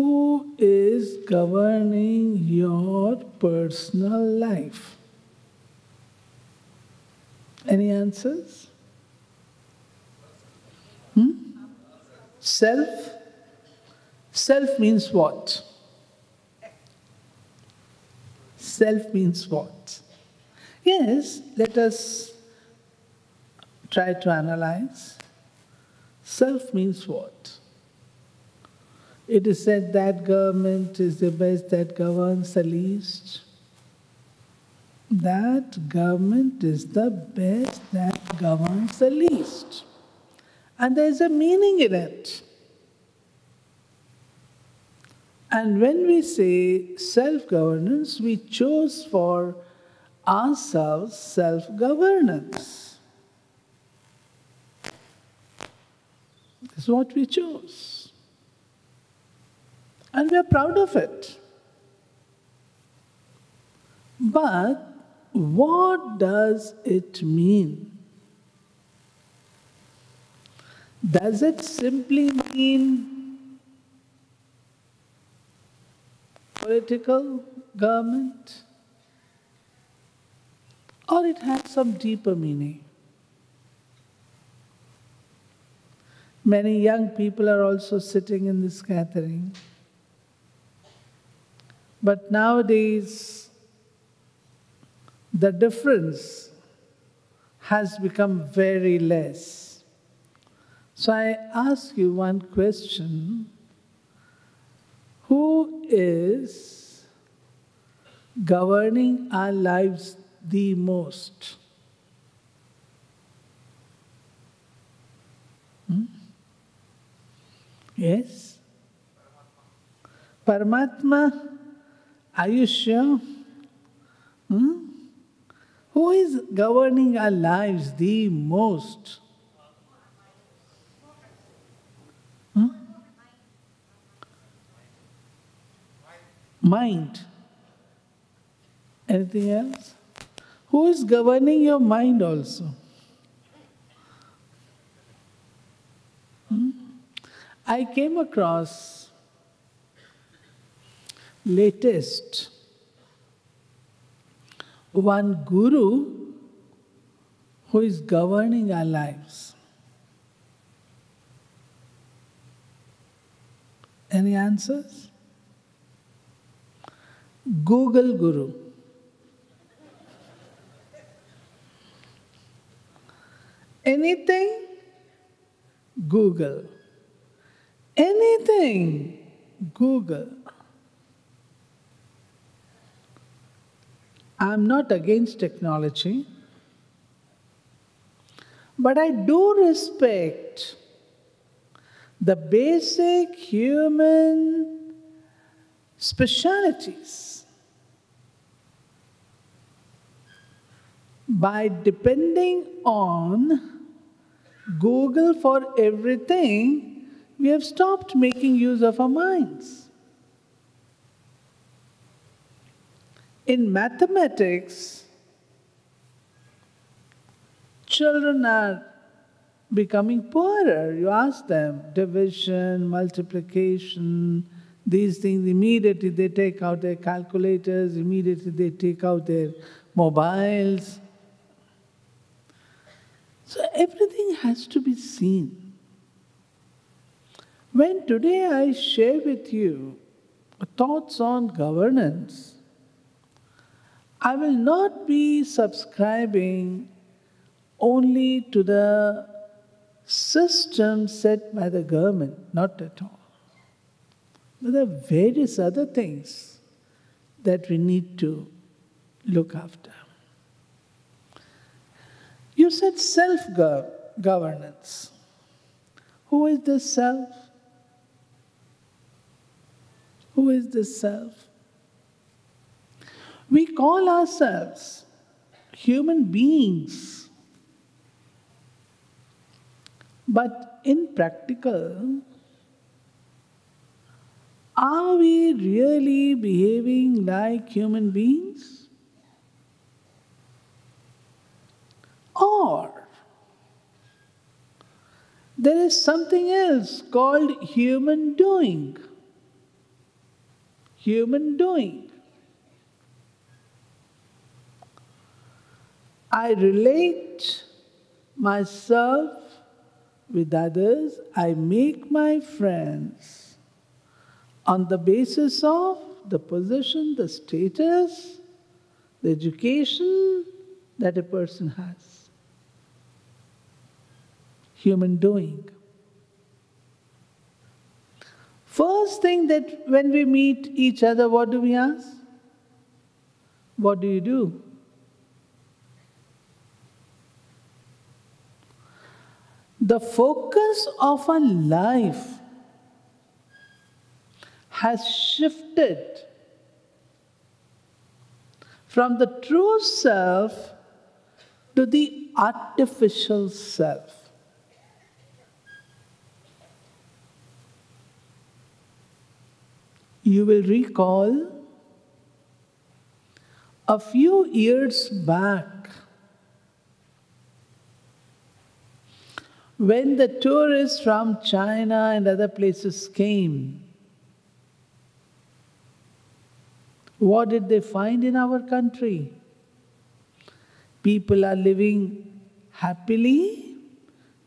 Who is governing your personal life? Any answers? Self? Self means what? Self means what? Yes, let us try to analyze. Self means what? It is said that government is the best that governs the least. That government is the best that governs the least. And there is a meaning in it. And when we say self-governance, we chose for ourselves self-governance. This is what we chose. And we are proud of it. But what does it mean? Does it simply mean political government? Or it has some deeper meaning? Many young people are also sitting in this gathering. But nowadays, the difference has become very less. So I ask you one question. Who is governing our lives the most? Yes? Paramatma? Are you sure? Who is governing our lives the most? Mind. Anything else? Who is governing your mind also? I came across latest one guru who is governing our lives. Any answers? Google Guru. Anything? Google. Anything? Google. I'm not against technology, but I do respect the basic human specialities. By depending on Google for everything, we have stopped making use of our minds. In mathematics, children are becoming poorer. You ask them, division, multiplication, these things, immediately they take out their calculators, immediately they take out their mobiles. So everything has to be seen. When today I share with you thoughts on governance, I will not be subscribing only to the system set by the government, not at all. But there are various other things that we need to look after. You said self-governance. Who is this self? Who is this self? We call ourselves human beings. But in practical, are we really behaving like human beings? Or there is something else called human doing. human doing. I relate myself with others. I make my friends on the basis of the position, the status, the education that a person has. Human doing. First thing that when we meet each other, what do we ask? What do you do? The focus of our life has shifted from the true self to the artificial self. You will recall a few years back when the tourists from China and other places came. What did they find in our country? People are living happily,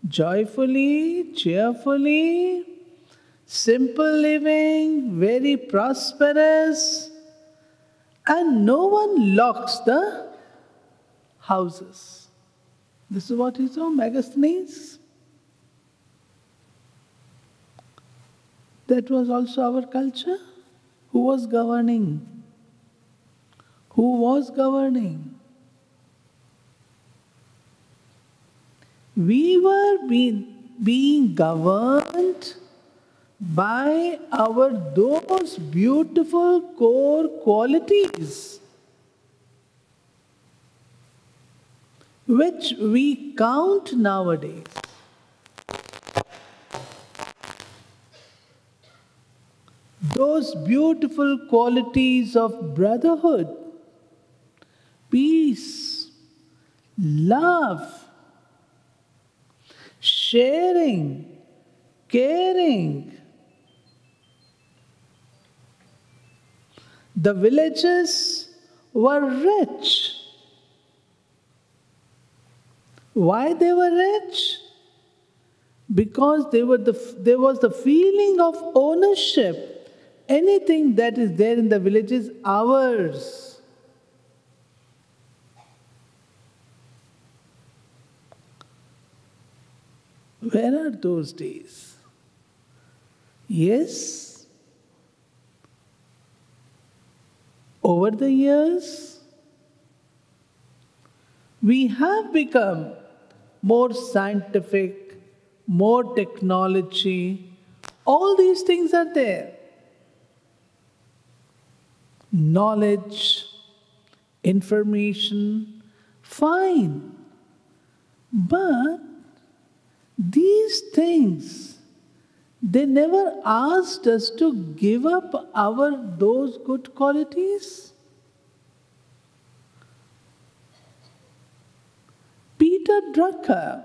joyfully, cheerfully, simple living, very prosperous, and no one locks the houses. This is what he saw, Megasthenes. That was also our culture. Who was governing? Who was governing? We were being governed by those beautiful core qualities which we count nowadays. Those beautiful qualities of brotherhood, peace, love, sharing, caring. The villages were rich. Why they were rich? Because there was the feeling of ownership. Anything that is there in the village is ours. Where are those days? Yes, over the years, we have become more scientific, more technology. All these things are there. Knowledge, information, fine. But these things, they never asked us to give up those good qualities. Peter Drucker,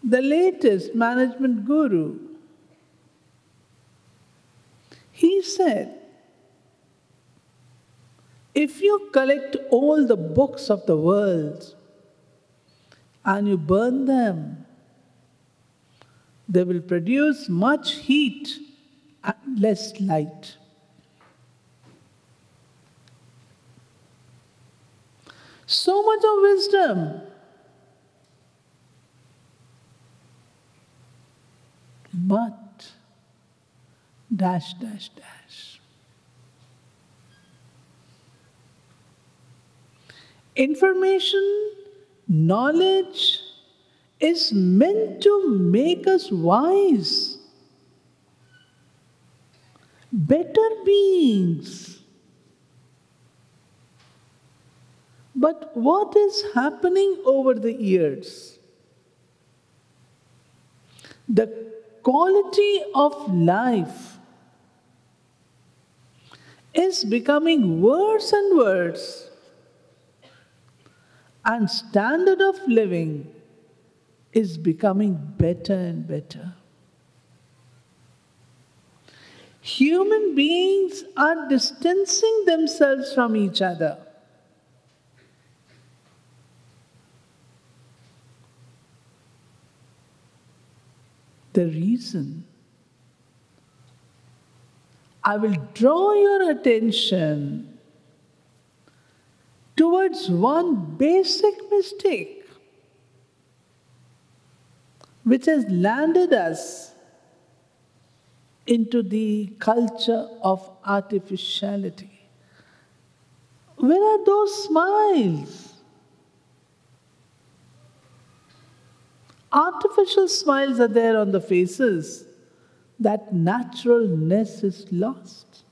the latest management guru, he said, if you collect all the books of the world and you burn them, they will produce much heat and less light. So much of wisdom. But dash, dash, dash. Information, knowledge is meant to make us wise, better beings. But what is happening over the years? The quality of life is becoming worse and worse, and standard of living is becoming better and better. Human beings are distancing themselves from each other. The reason, I will draw your attention towards one basic mistake which has landed us into the culture of artificiality. Where are those smiles? Artificial smiles are there on the faces. That naturalness is lost.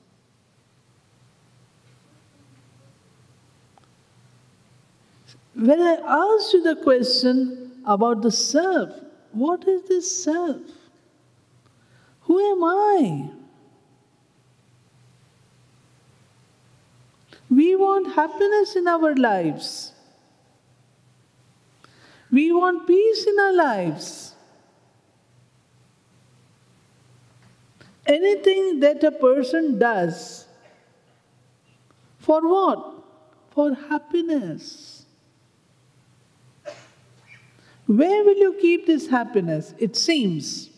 When I asked you the question about the self, what is this self? Who am I? We want happiness in our lives. We want peace in our lives. Anything that a person does, for what? For happiness. Where will you keep this happiness? It seems.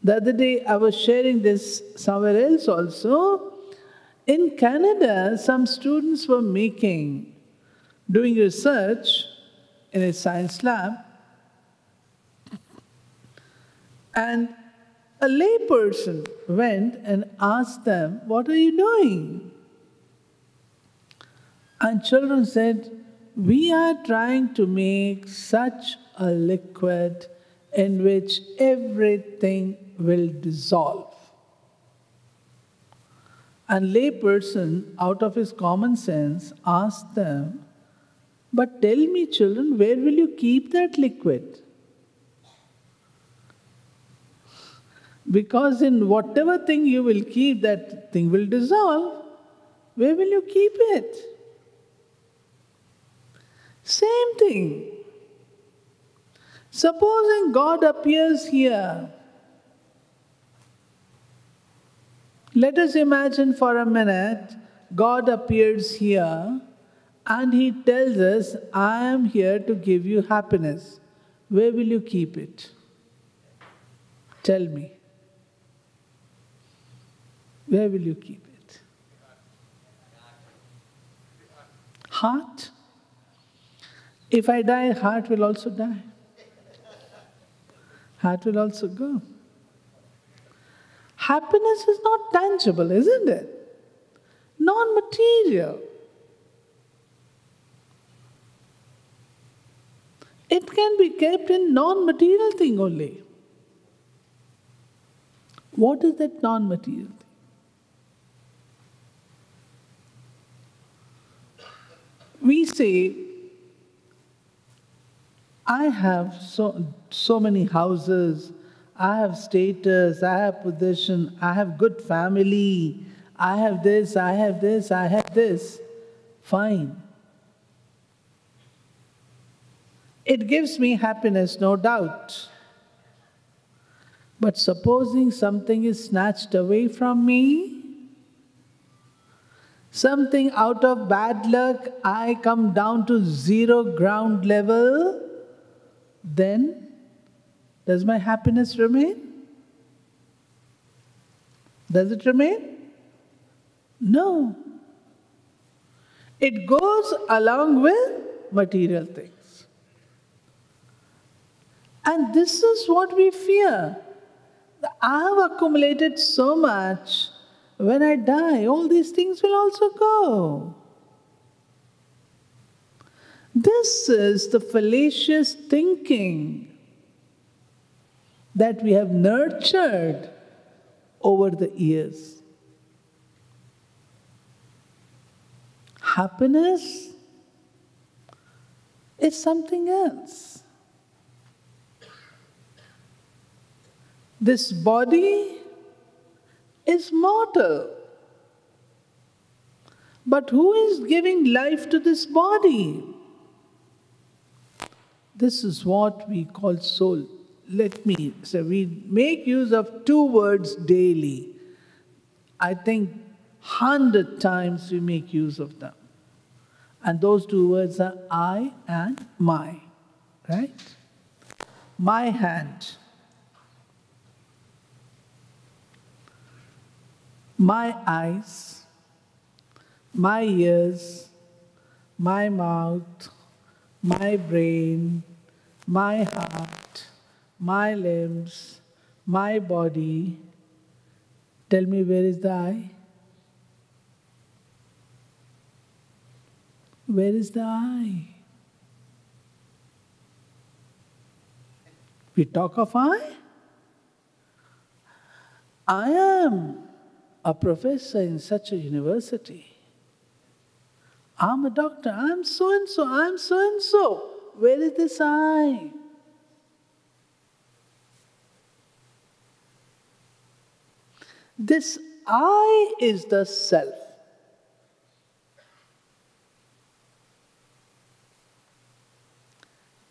The other day I was sharing this somewhere else also. In Canada, some students were doing research in a science lab, and a layperson went and asked them, "What are you doing?" And children said, "We are trying to make such a liquid in which everything will dissolve." And layperson, out of his common sense, asked them, "But tell me, children, where will you keep that liquid? Because in whatever thing you will keep, that thing will dissolve. Where will you keep it?" Same thing. Supposing God appears here. Let us imagine for a minute, God appears here and He tells us, "I am here to give you happiness." Where will you keep it? Tell me. Where will you keep it? Heart? If I die, heart will also die. Heart will also go. Happiness is not tangible, isn't it? Non-material. It can be kept in non-material thing only. What is that non-material thing? We say, "I have so many houses, I have status, I have position, I have good family, I have this, I have this, I have this." Fine. It gives me happiness, no doubt. But supposing something is snatched away from me, something out of bad luck, I come down to zero ground level, then does my happiness remain? Does it remain? No. It goes along with material things. And this is what we fear. I have accumulated so much. When I die, all these things will also go. This is the fallacious thinking that we have nurtured over the years. Happiness is something else. This body is mortal. But who is giving life to this body? This is what we call soul. Let me say, we make use of two words daily. I think 100 times we make use of them. And those two words are I and my, right? My hand, my eyes, my ears, my mouth, my brain, my heart, my limbs, my body. Tell me, where is the I? Where is the I? We talk of I. I am a professor in such a university. I'm a doctor. I'm so and so. I'm so and so. Where is this I? This I is the self.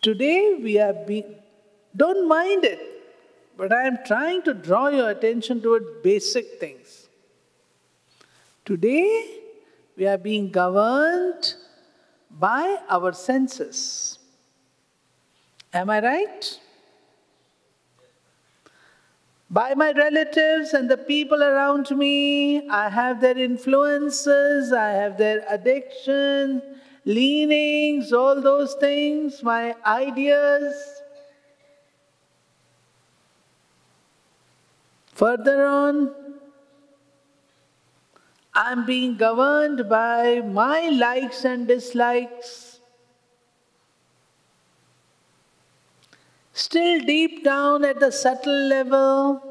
Today we have been, don't mind it, but I am trying to draw your attention toward basic things. Today we are being governed by our senses. Am I right? By my relatives and the people around me. I have their influences, I have their addiction, leanings, all those things, my ideas. Further on, I'm being governed by my likes and dislikes. Still deep down at the subtle level,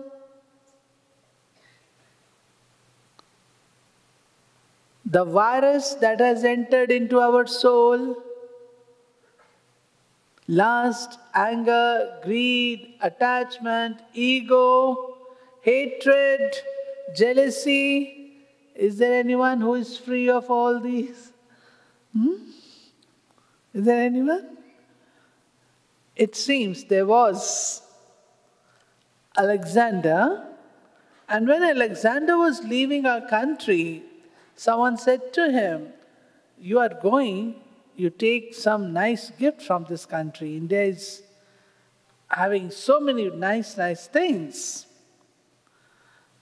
the virus that has entered into our soul, lust, anger, greed, attachment, ego, hatred, jealousy. Is there anyone who is free of all these? Is there anyone? It seems there was Alexander, and when Alexander was leaving our country, someone said to him, you are going, you take some nice gift from this country. India is having so many nice things.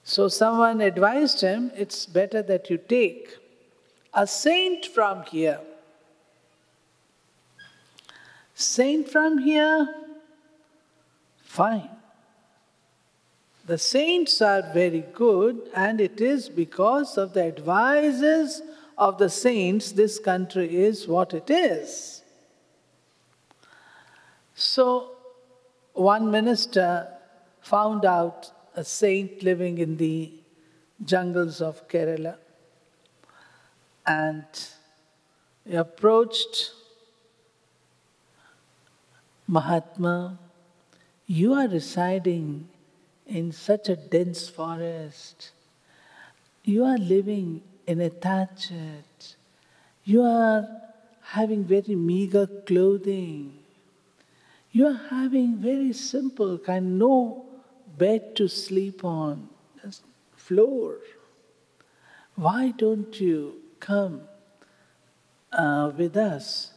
So someone advised him, it's better that you take a saint from here. Saint from here? Fine. The saints are very good, and it is because of the advices of the saints this country is what it is. So, one minister found out a saint living in the jungles of Kerala, and he approached Mahatma, you are residing in such a dense forest. You are living in a thatchet. You are having very meager clothing. You are having very simple kind, no bed to sleep on, just floor. Why don't you come with us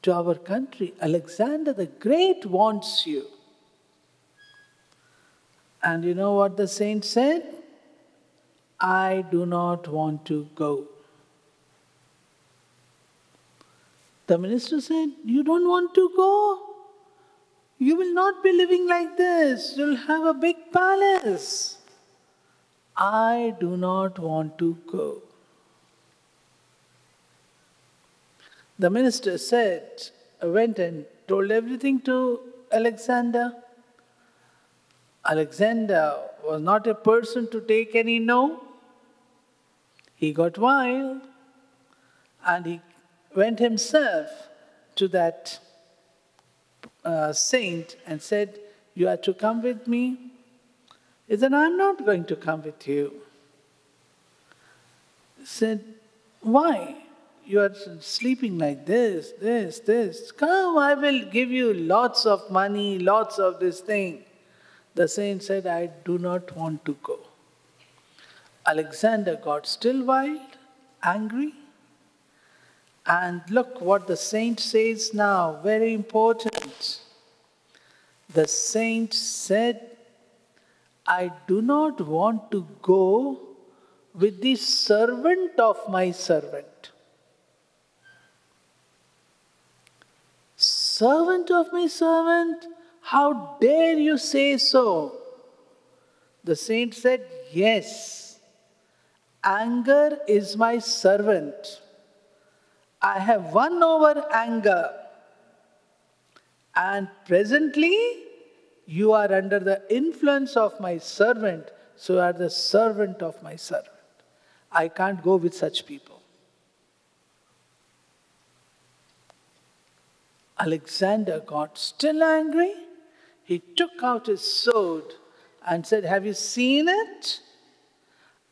to our country? Alexander the Great wants you. And you know what the saint said? I do not want to go. The minister said, you don't want to go? You will not be living like this. You'll have a big palace. I do not want to go. The minister went and told everything to Alexander. Alexander was not a person to take any no. He got wild and he went himself to that saint and said, you are to come with me. He said, I'm not going to come with you. He said, why? You are sleeping like this. Come, I will give you lots of money, lots of this thing. The saint said, I do not want to go. Alexander got still wild, angry. And look what the saint says now, very important. The saint said, I do not want to go with the servant of my servant. Servant of my servant? How dare you say so? The saint said, yes, anger is my servant. I have won over anger. And presently, you are under the influence of my servant, so you are the servant of my servant. I can't go with such people. Alexander got still angry. He took out his sword and said, have you seen it?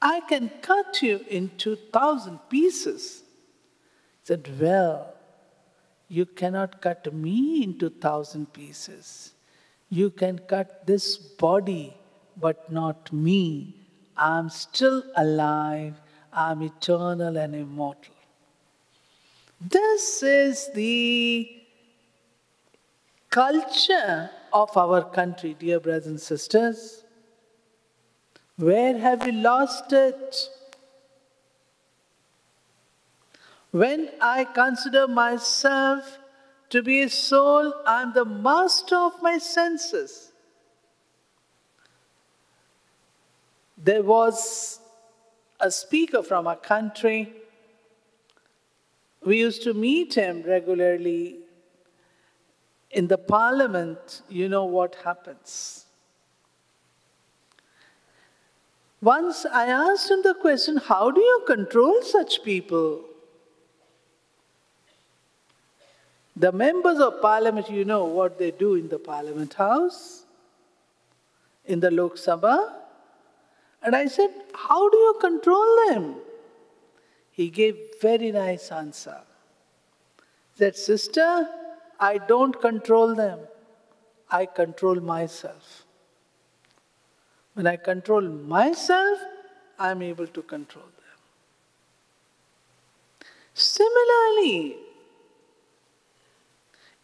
I can cut you into 1,000 pieces. He said, well, you cannot cut me into 1,000 pieces. You can cut this body, but not me. I'm still alive. I'm eternal and immortal. This is the culture of our country, dear brothers and sisters. Where have we lost it? When I consider myself to be a soul, I am the master of my senses. There was a speaker from our country. We used to meet him regularly in the parliament. You know what happens. Once I asked him the question, how do you control such people? The members of parliament, you know what they do in the parliament house, in the Lok Sabha. And I said, how do you control them? He gave very nice answer. He said, sister, I don't control them. I control myself. When I control myself, I am able to control them. Similarly,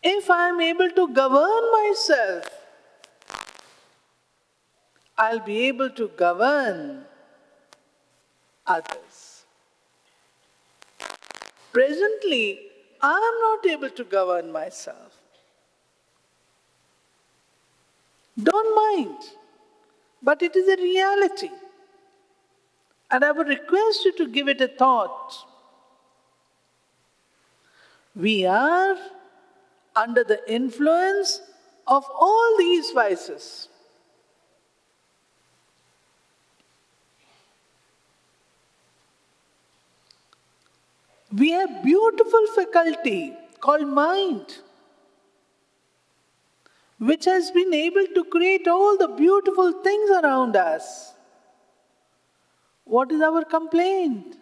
if I am able to govern myself, I'll be able to govern others. Presently, I am not able to govern myself. Don't mind, but it is a reality. And I would request you to give it a thought. We are under the influence of all these vices. We have beautiful faculty called mind, which has been able to create all the beautiful things around us. What is our complaint?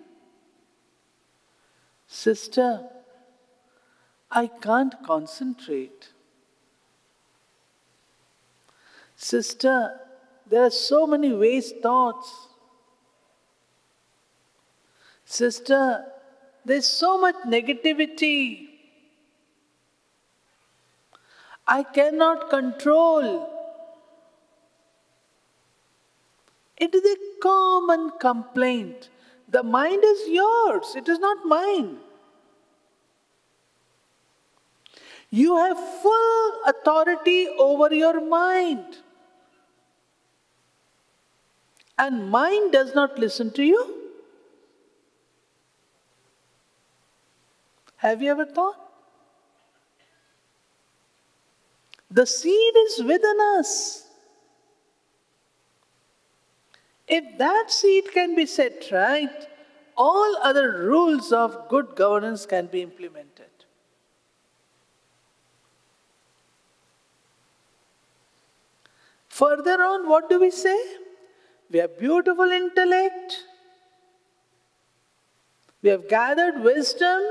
Sister, I can't concentrate. Sister, there are so many waste thoughts. Sister, there's so much negativity. I cannot control. It is a common complaint. The mind is yours, it is not mine. You have full authority over your mind. And mind does not listen to you. Have you ever thought? The seed is within us. If that seed can be set right, all other rules of good governance can be implemented. Further on, what do we say? We have beautiful intellect. We have gathered wisdom.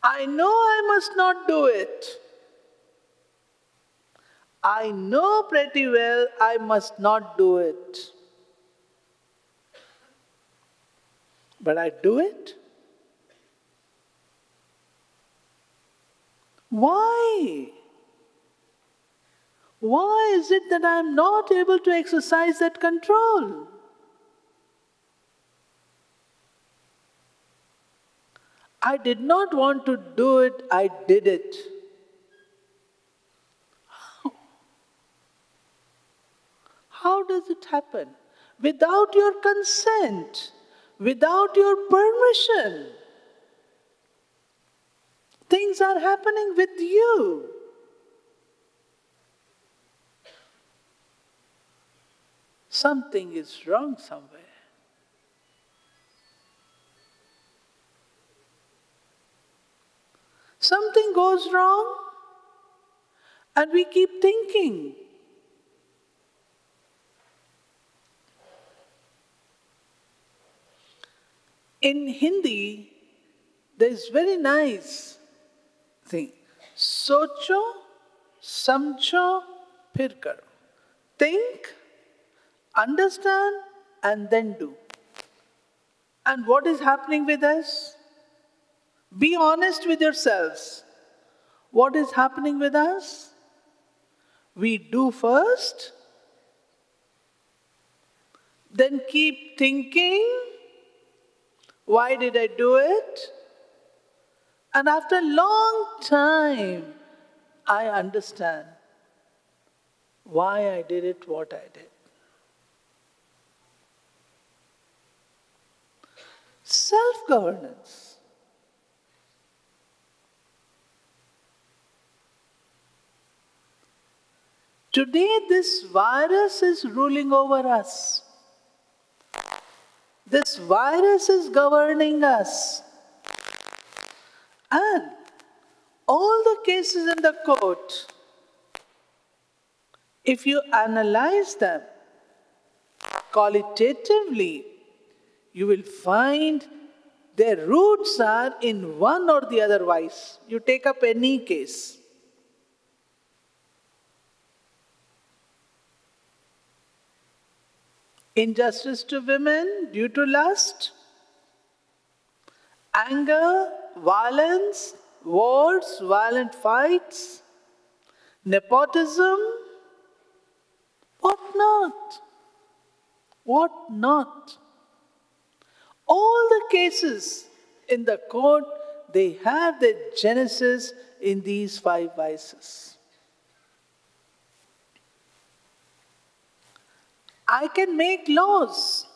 I know I must not do it. I know pretty well I must not do it. But I do it. Why? Why is it that I am not able to exercise that control? I did not want to do it, I did it. How does it happen? Without your consent, without your permission. Things are happening with you. Something is wrong somewhere. Something goes wrong, and we keep thinking. In Hindi, there is very nice thing. Socho, samcho, phir karo. Think, understand, and then do. And what is happening with us? Be honest with yourselves. What is happening with us? We do first, then keep thinking, why did I do it? And after a long time, I understand why I did it, what I did. Self-governance. Today, this virus is ruling over us. This virus is governing us. And all the cases in the court, if you analyze them qualitatively, you will find their roots are in one or the other vice. You take up any case. Injustice to women due to lust, anger, violence, wars, violent fights, nepotism, what not? What not? All the cases in the court, they have their genesis in these 5 vices. I can make laws.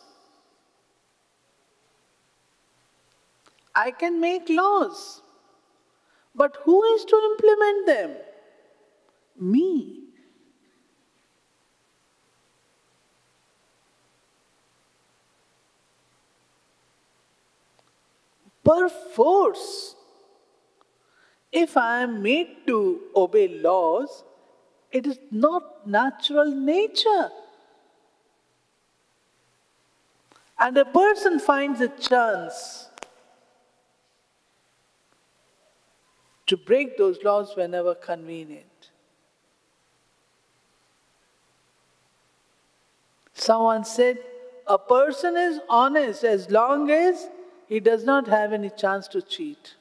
I can make laws. But who is to implement them? Me. Perforce, if I am made to obey laws, it is not natural nature. And a person finds a chance to break those laws whenever convenient. Someone said, a person is honest as long as he does not have any chance to cheat.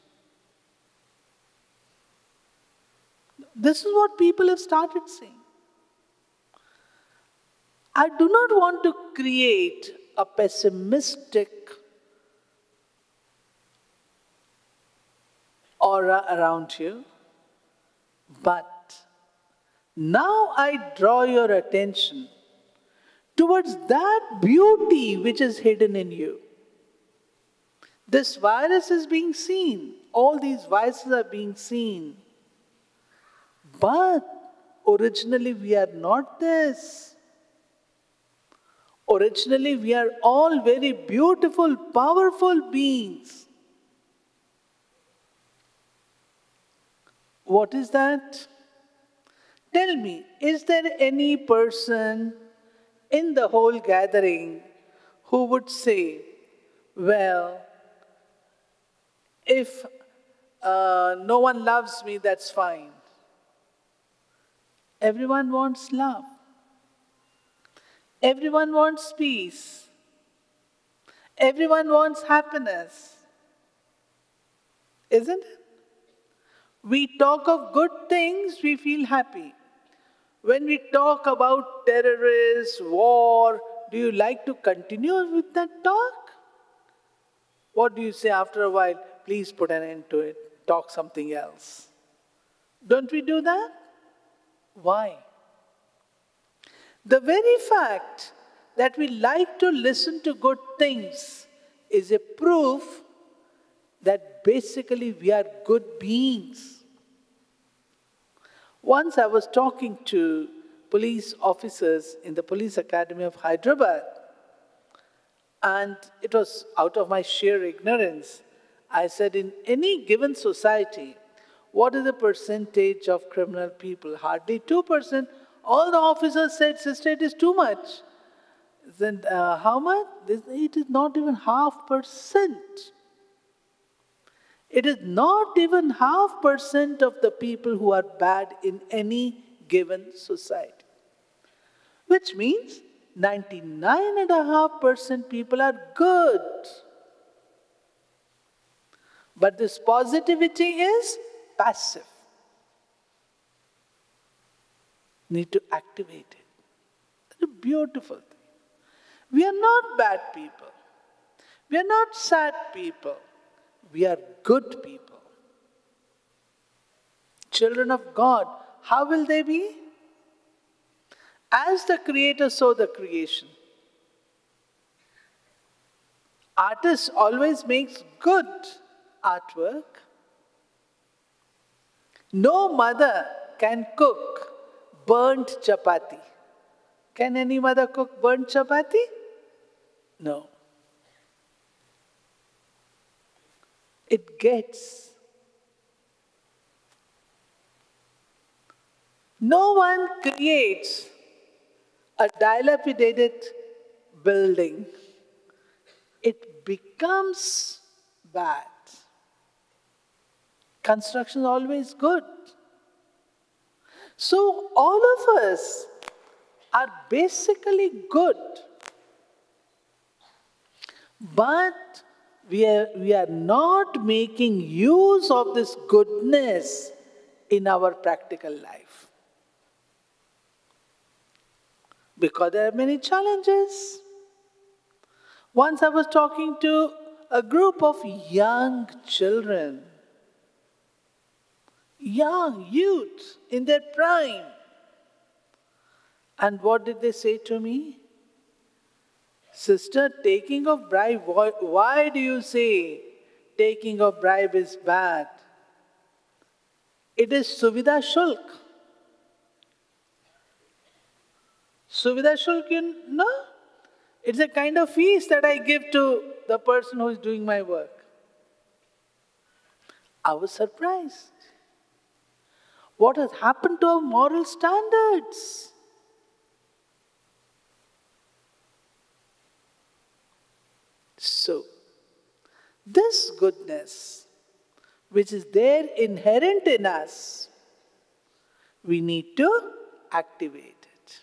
This is what people have started saying. I do not want to create a pessimistic aura around you, but now I draw your attention towards that beauty which is hidden in you. This virus is being seen, all these vices are being seen, but originally we are not this. Originally, we are all very beautiful, powerful beings. What is that? Tell me, is there any person in the whole gathering who would say, well, if no one loves me, that's fine. Everyone wants love. Everyone wants peace. Everyone wants happiness. Isn't it? We talk of good things, we feel happy. When we talk about terrorists, war, do you like to continue with that talk? What do you say after a while? Please put an end to it. Talk something else. Don't we do that? Why? The very fact that we like to listen to good things is a proof that basically we are good beings. Once I was talking to police officers in the Police Academy of Hyderabad, and it was out of my sheer ignorance. I said, in any given society, what is the percentage of criminal people? Hardly 2%. All the officers said, sister, it is too much. Then how much? It is not even 0.5%. It is not even 0.5% of the people who are bad in any given society. Which means 99.5% people are good. But this positivity is passive. Need to activate it. It's a beautiful thing. We are not bad people. We are not sad people. We are good people. Children of God, how will they be? As the Creator, so the creation. Artist always makes good artwork. No mother can cook burnt chapati. Can any mother cook burnt chapati? No. It gets. No one creates a dilapidated building. It becomes bad. Construction is always good. So all of us are basically good. But we are not making use of this goodness in our practical life. Because there are many challenges. Once I was talking to a group of young children, young youth in their prime. And what did they say to me? Sister, taking of bribe, why do you say taking of bribe is bad? It is Suvidha Shulk. Suvidha Shulk, you know? It's a kind of fees that I give to the person who is doing my work. I was surprised. What has happened to our moral standards? So, this goodness, which is there inherent in us, we need to activate it.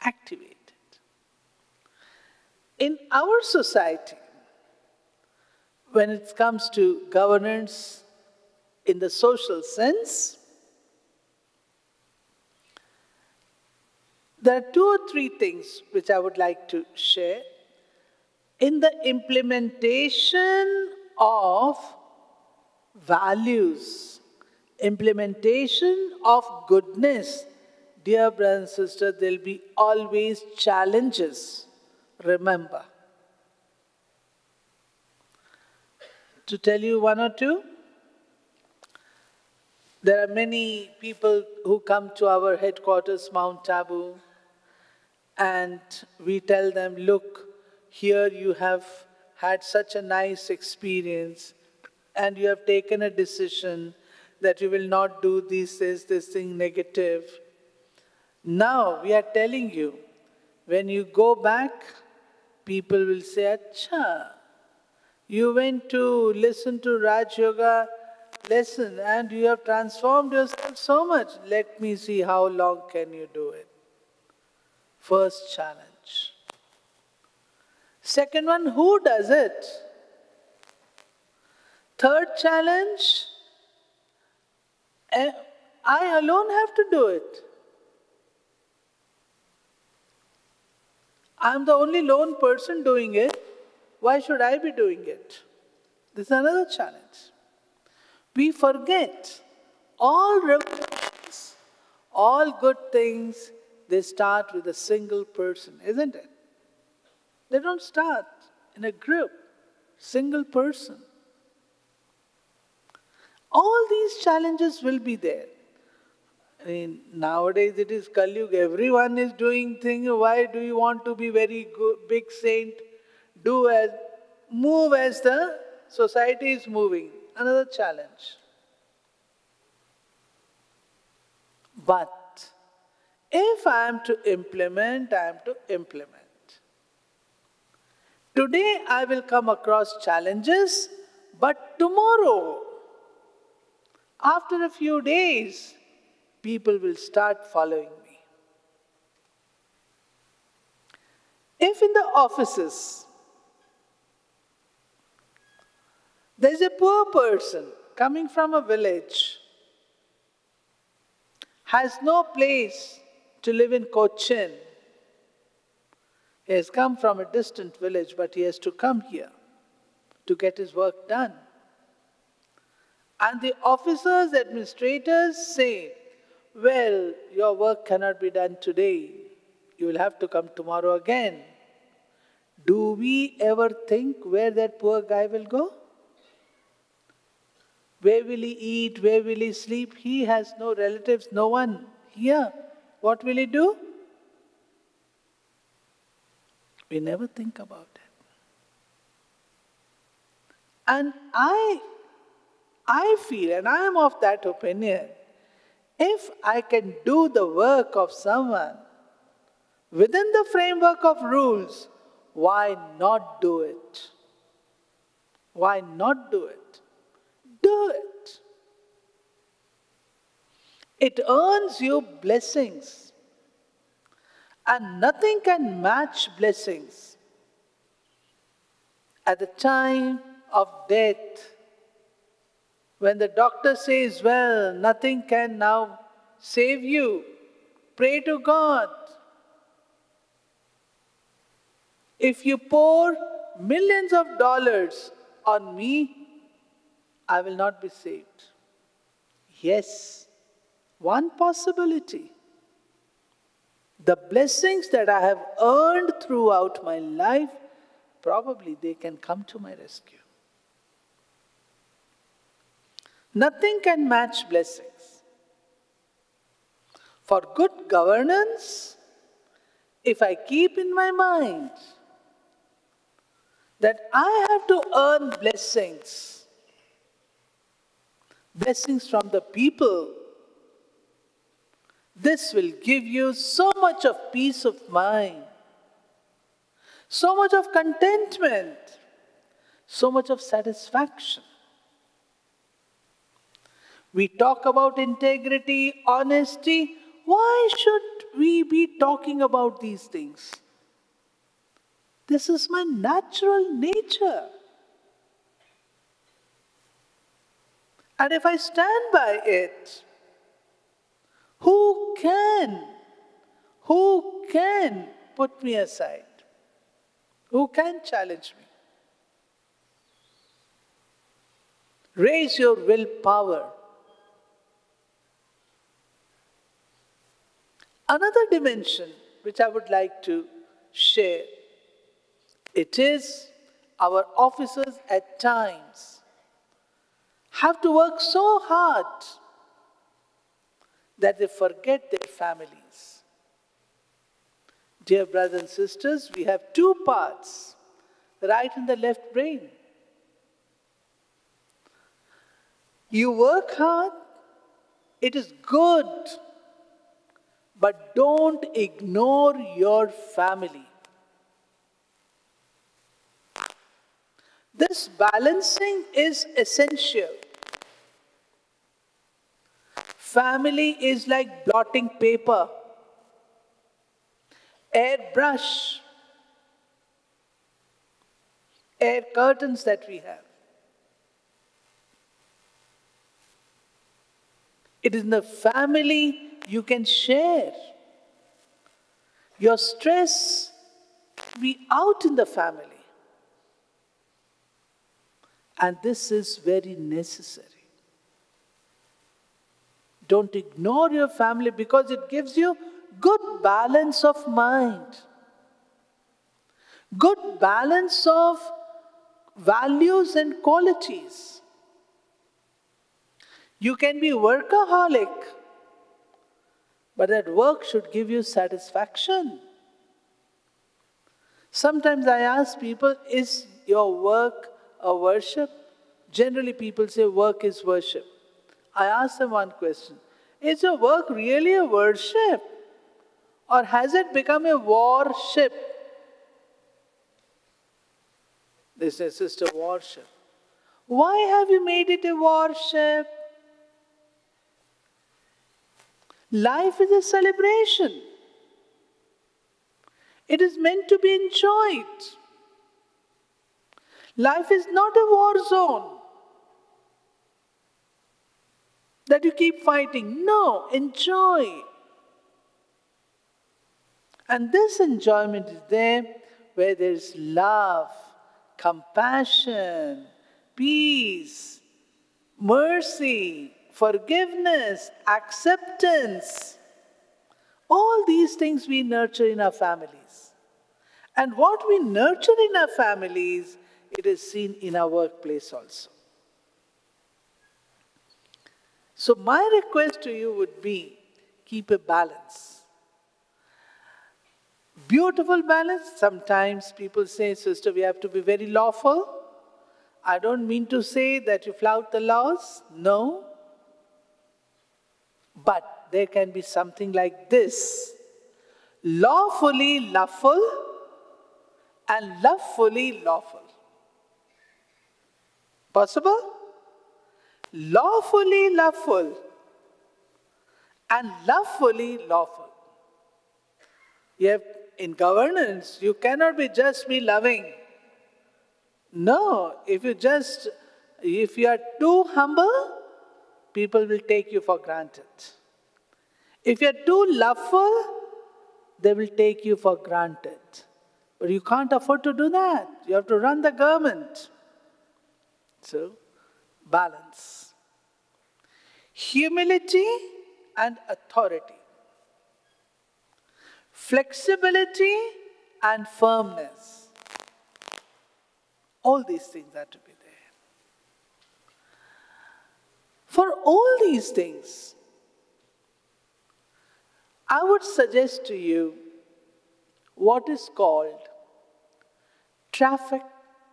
Activate it. In our society, when it comes to governance in the social sense, there are 2 or 3 things which I would like to share. In the implementation of values, implementation of goodness, dear brothers and sisters, there will be always challenges. Remember. To tell you 1 or 2, there are many people who come to our headquarters, Mount Abu, and we tell them, look, here you have had such a nice experience and you have taken a decision that you will not do this thing negative. Now we are telling you, when you go back, people will say, Acha, you went to listen to Raj Yoga lesson and you have transformed yourself so much. Let me see how long can you do it. First challenge. Second one, who does it? Third challenge, I alone have to do it. I'm the only lone person doing it. Why should I be doing it? This is another challenge. We forget all revolutions, all good things, they start with a single person, isn't it? They don't start in a group, single person. All these challenges will be there. I mean, nowadays it is Kali Yuga, everyone is doing things. Why do you want to be very good, big saint? Move as the society is moving. Another challenge. But if I am to implement, I am to implement. Today I will come across challenges, but tomorrow, after a few days, people will start following me. If in the offices, there is a poor person coming from a village, has no place to live in Cochin. He has come from a distant village, but he has to come here to get his work done. And the officers, administrators say, well, your work cannot be done today. You will have to come tomorrow again. Do we ever think where that poor guy will go? Where will he eat? Where will he sleep? He has no relatives, no one here. What will he do? We never think about it. And I feel, and I am of that opinion, if I can do the work of someone within the framework of rules, why not do it? Why not do it? Do it. It earns you blessings. And nothing can match blessings. At the time of death, when the doctor says, well, nothing can now save you, pray to God. If you pour millions of dollars on me, I will not be saved. Yes, one possibility. The blessings that I have earned throughout my life, probably they can come to my rescue. Nothing can match blessings. For good governance, if I keep in my mind that I have to earn blessings from the people, this will give you so much of peace of mind, so much of contentment, so much of satisfaction. We talk about integrity, honesty. Why should we be talking about these things? This is my natural nature. And if I stand by it, who can put me aside? Who can challenge me? Raise your willpower. Another dimension which I would like to share, it is our officers at times have to work so hard that they forget their families. Dear brothers and sisters, we have two parts, the right and the left brain. You work hard, it is good, but don't ignore your family. This balancing is essential. Family is like blotting paper, airbrush, air curtains that we have. It is in the family you can share. Your stress be out in the family. And this is very necessary. Don't ignore your family because it gives you good balance of mind, good balance of values and qualities. You can be workaholic, but that work should give you satisfaction. Sometimes I ask people, is your work a worship? Generally people say work is worship. I ask them one question, is your work really a worship? Or has it become a worship? They say, sister, worship. Why have you made it a worship? Life is a celebration. It is meant to be enjoyed. Life is not a war zone that you keep fighting. No, enjoy. And this enjoyment is there where there is love, compassion, peace, mercy, forgiveness, acceptance. All these things we nurture in our families. And what we nurture in our families, it is seen in our workplace also. So my request to you would be, keep a balance. Beautiful balance. Sometimes people say, sister, we have to be very lawful. I don't mean to say that you flout the laws. No. But there can be something like this. Lawfully loveful and lovefully lawful. Possible? Lawfully loveful and lovefully lawful. In governance, you cannot just be loving. No, if you are too humble, people will take you for granted. If you are too loveful, they will take you for granted. But you can't afford to do that. You have to run the government. So, balance. Humility and authority. Flexibility and firmness. All these things have to be there. For all these things, I would suggest to you what is called traffic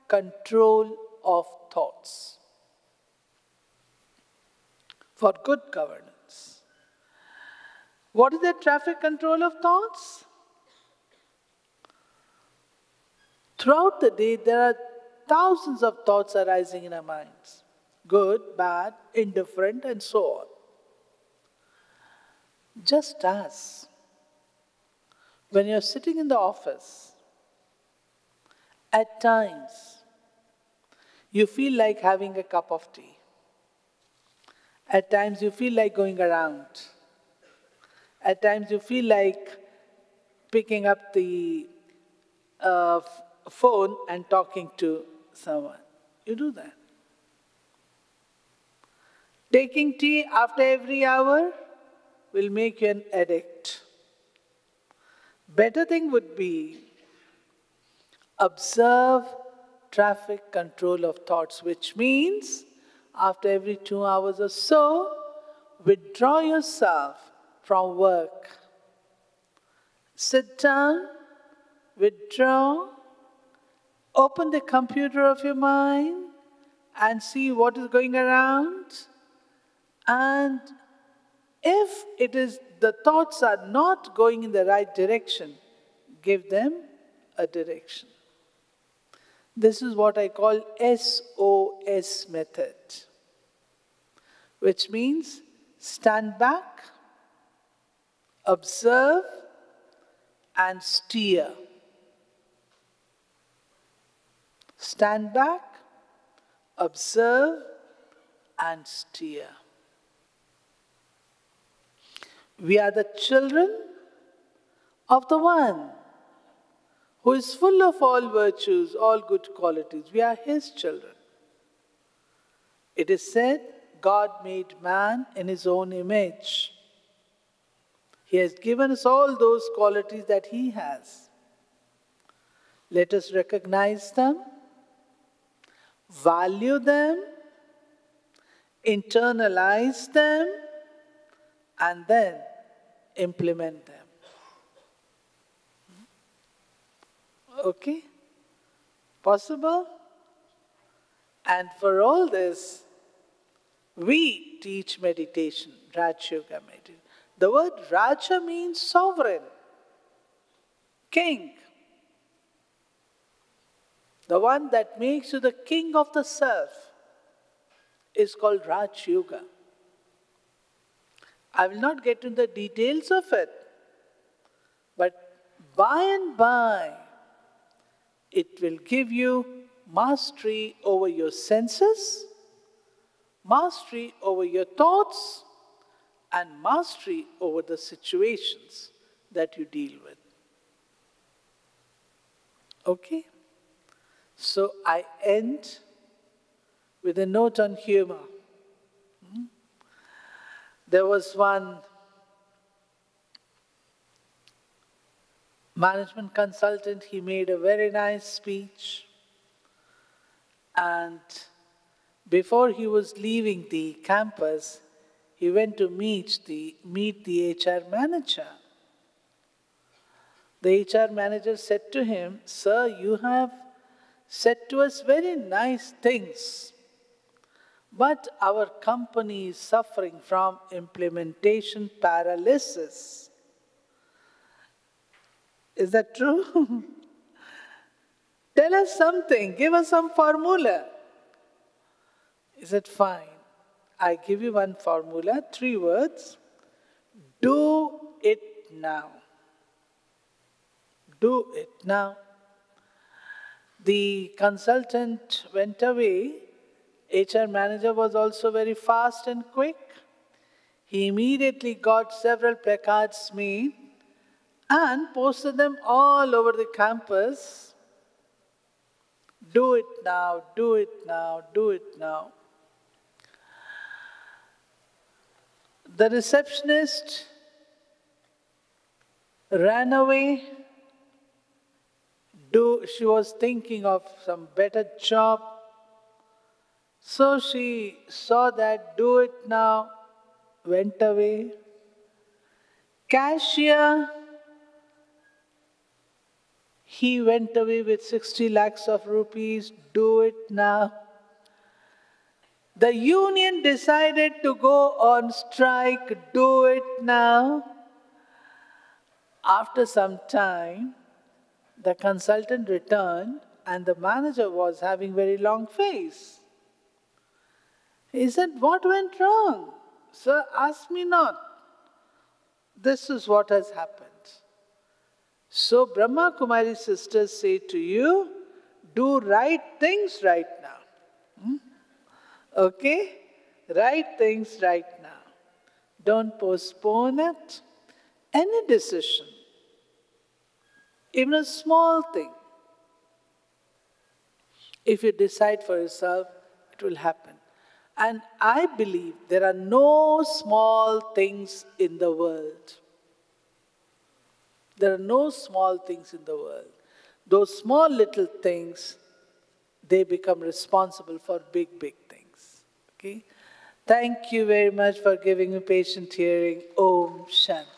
control of thoughts for good governance. What is the traffic control of thoughts? Throughout the day, there are thousands of thoughts arising in our minds. Good, bad, indifferent, and so on. Just as when you're sitting in the office, at times you feel like having a cup of tea. At times you feel like going around. At times you feel like picking up the phone and talking to someone. You do that. Taking tea after every hour will make you an addict. Better thing would be observe traffic control of thoughts, which means after every 2 hours or so, withdraw yourself from work. Sit down, withdraw, open the computer of your mind and see what is going around. And if it is the thoughts are not going in the right direction, give them a direction. This is what I call SOS method, which means stand back, observe, and steer. Stand back, observe, and steer. We are the children of the One who is full of all virtues, all good qualities. We are His children. It is said, God made man in His own image. He has given us all those qualities that He has. Let us recognize them, value them, internalize them, and then implement them. Okay? Possible? And for all this, we teach meditation, Rajayoga meditation. The word Raja means sovereign, king. The one that makes you the king of the self is called Rajayoga. I will not get into the details of it, but by and by, it will give you mastery over your senses, mastery over your thoughts, and mastery over the situations that you deal with. Okay? So I end with a note on humor. There was one management consultant, he made a very nice speech, and before he was leaving the campus, he went to meet the HR manager. The HR manager said to him, "Sir, you have said to us very nice things, but our company is suffering from implementation paralysis." Is that true? Tell us something, give us some formula. He said, fine, I give you one formula, 3 words. Do it now. Do it now. The consultant went away. HR manager was also very fast and quick. He immediately got several placards made and posted them all over the campus. Do it now, do it now, do it now. The receptionist ran away. She was thinking of some better job. So she saw that, do it now, went away. Cashier, he went away with 60 lakhs of rupees, do it now. The union decided to go on strike, do it now. After some time, the consultant returned and the manager was having very long face. He said, what went wrong? Sir, ask me not. This is what has happened. So Brahma Kumari sisters say to you, do right things right now. Okay? Right things right now. Don't postpone it. Any decision, even a small thing, if you decide for yourself, it will happen. And I believe there are no small things in the world. There are no small things in the world. Those small little things, they become responsible for big, big things. Okay? Thank you very much for giving me patient hearing. Om Shanti.